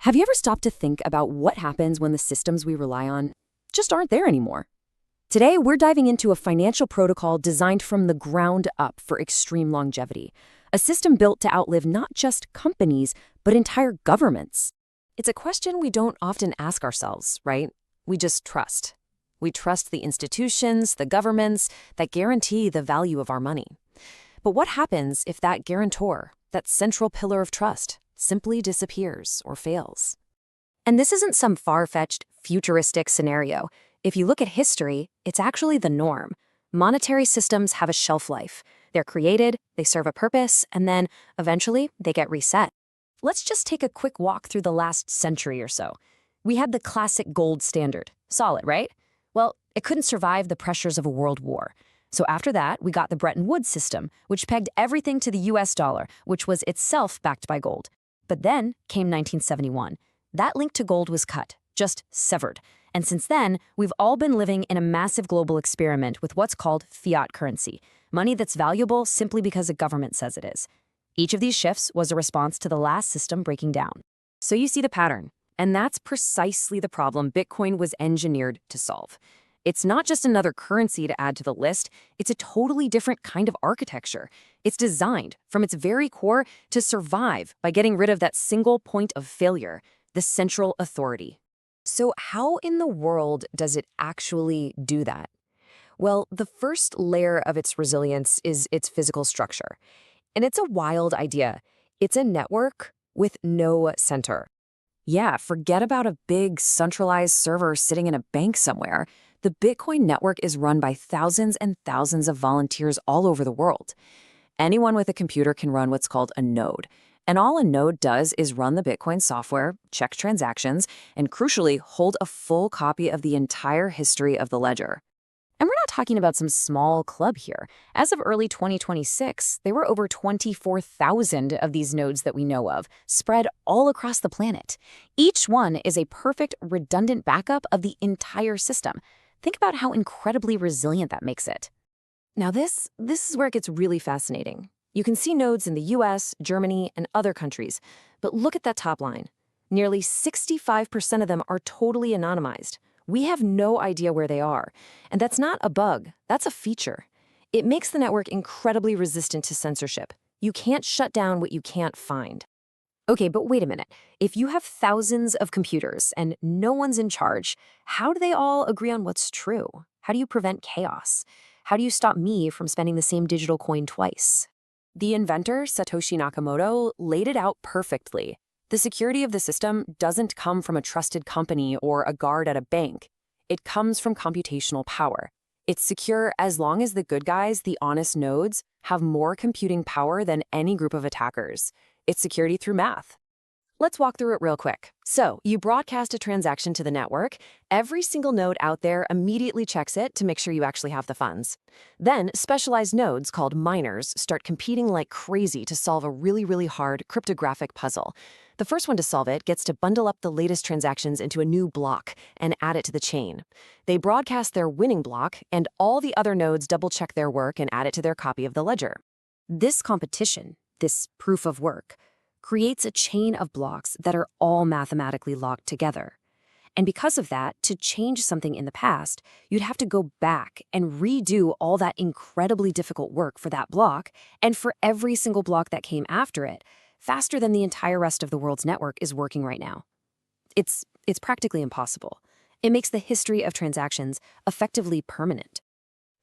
Have you ever stopped to think about what happens when the systems we rely on just aren't there anymore? Today, we're diving into a financial protocol designed from the ground up for extreme longevity, a system built to outlive not just companies, but entire governments. It's a question we don't often ask ourselves, right? We just trust. We trust the institutions, the governments that guarantee the value of our money. But what happens if that guarantor, that central pillar of trust, simply disappears or fails? And this isn't some far-fetched, futuristic scenario. If you look at history, it's actually the norm. Monetary systems have a shelf life. They're created, they serve a purpose, and then, eventually, they get reset. Let's just take a quick walk through the last century or so. We had the classic gold standard. Solid, right? Well, it couldn't survive the pressures of a world war. So after that, we got the Bretton Woods system, which pegged everything to the US dollar, which was itself backed by gold. But then came 1971. That link to gold was cut, just severed. And since then, we've all been living in a massive global experiment with what's called fiat currency, money that's valuable simply because a government says it is. Each of these shifts was a response to the last system breaking down. So you see the pattern, and that's precisely the problem Bitcoin was engineered to solve. It's not just another currency to add to the list, it's a totally different kind of architecture. It's designed, from its very core, to survive by getting rid of that single point of failure, the central authority. So how in the world does it actually do that? Well, the first layer of its resilience is its physical structure. And it's a wild idea. It's a network with no center. Yeah, forget about a big centralized server sitting in a bank somewhere. The Bitcoin network is run by thousands and thousands of volunteers all over the world. Anyone with a computer can run what's called a node. And all a node does is run the Bitcoin software, check transactions, and crucially, hold a full copy of the entire history of the ledger. And we're not talking about some small club here. As of early 2026, there were over 24,000 of these nodes that we know of, spread all across the planet. Each one is a perfect, redundant backup of the entire system. Think about how incredibly resilient that makes it. Now this is where it gets really fascinating. You can see nodes in the US, Germany, and other countries, but look at that top line. Nearly 65% of them are totally anonymized. We have no idea where they are. And that's not a bug, that's a feature. It makes the network incredibly resistant to censorship. You can't shut down what you can't find. Okay, but wait a minute. If you have thousands of computers and no one's in charge, how do they all agree on what's true? How do you prevent chaos? How do you stop me from spending the same digital coin twice? The inventor, Satoshi Nakamoto, laid it out perfectly. The security of the system doesn't come from a trusted company or a guard at a bank. It comes from computational power. It's secure as long as the good guys, the honest nodes, have more computing power than any group of attackers. It's security through math. Let's walk through it real quick. So, you broadcast a transaction to the network. Every single node out there immediately checks it to make sure you actually have the funds. Then, specialized nodes called miners start competing like crazy to solve a really hard cryptographic puzzle. The first one to solve it gets to bundle up the latest transactions into a new block and add it to the chain. They broadcast their winning block, and all the other nodes double-check their work and add it to their copy of the ledger. This competition, this proof of work, creates a chain of blocks that are all mathematically locked together. And because of that, to change something in the past, you'd have to go back and redo all that incredibly difficult work for that block and for every single block that came after it, faster than the entire rest of the world's network is working right now. It's practically impossible. It makes the history of transactions effectively permanent.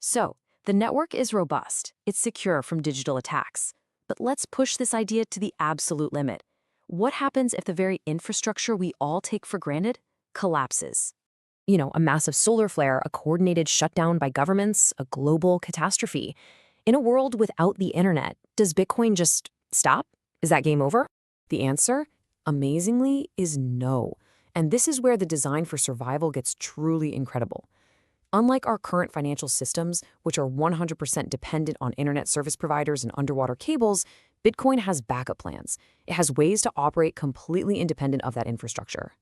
So, the network is robust. It's secure from digital attacks. But let's push this idea to the absolute limit. What happens if the very infrastructure we all take for granted collapses? You know, a massive solar flare, a coordinated shutdown by governments, a global catastrophe. In a world without the internet, does Bitcoin just stop? Is that game over? The answer, amazingly, is no. And this is where the design for survival gets truly incredible. Unlike our current financial systems, which are 100% dependent on internet service providers and underwater cables, Bitcoin has backup plans. It has ways to operate completely independent of that infrastructure.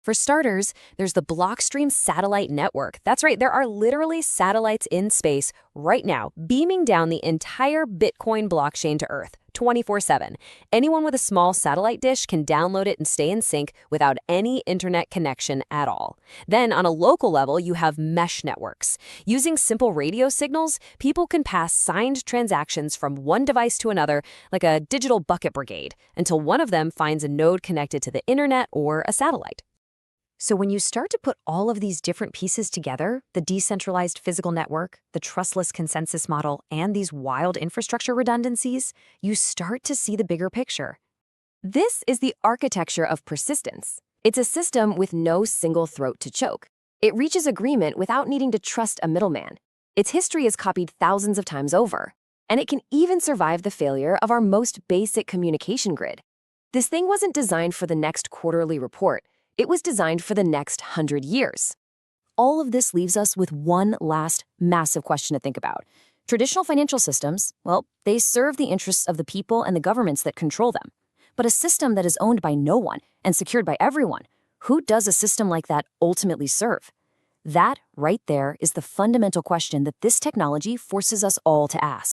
For starters, there's the Blockstream satellite network. That's right, there are literally satellites in space right now, beaming down the entire Bitcoin blockchain to Earth. 24/7. Anyone with a small satellite dish can download it and stay in sync without any internet connection at all. Then, on a local level, you have mesh networks. Using simple radio signals, people can pass signed transactions from one device to another like a digital bucket brigade until one of them finds a node connected to the internet or a satellite. So when you start to put all of these different pieces together, the decentralized physical network, the trustless consensus model, and these wild infrastructure redundancies, you start to see the bigger picture. This is the architecture of persistence. It's a system with no single throat to choke. It reaches agreement without needing to trust a middleman. Its history is copied thousands of times over, and it can even survive the failure of our most basic communication grid. This thing wasn't designed for the next quarterly report. It was designed for the next 100 years. All of this leaves us with one last massive question to think about. Traditional financial systems, well, they serve the interests of the people and the governments that control them. But a system that is owned by no one and secured by everyone, who does a system like that ultimately serve? That right there is the fundamental question that this technology forces us all to ask.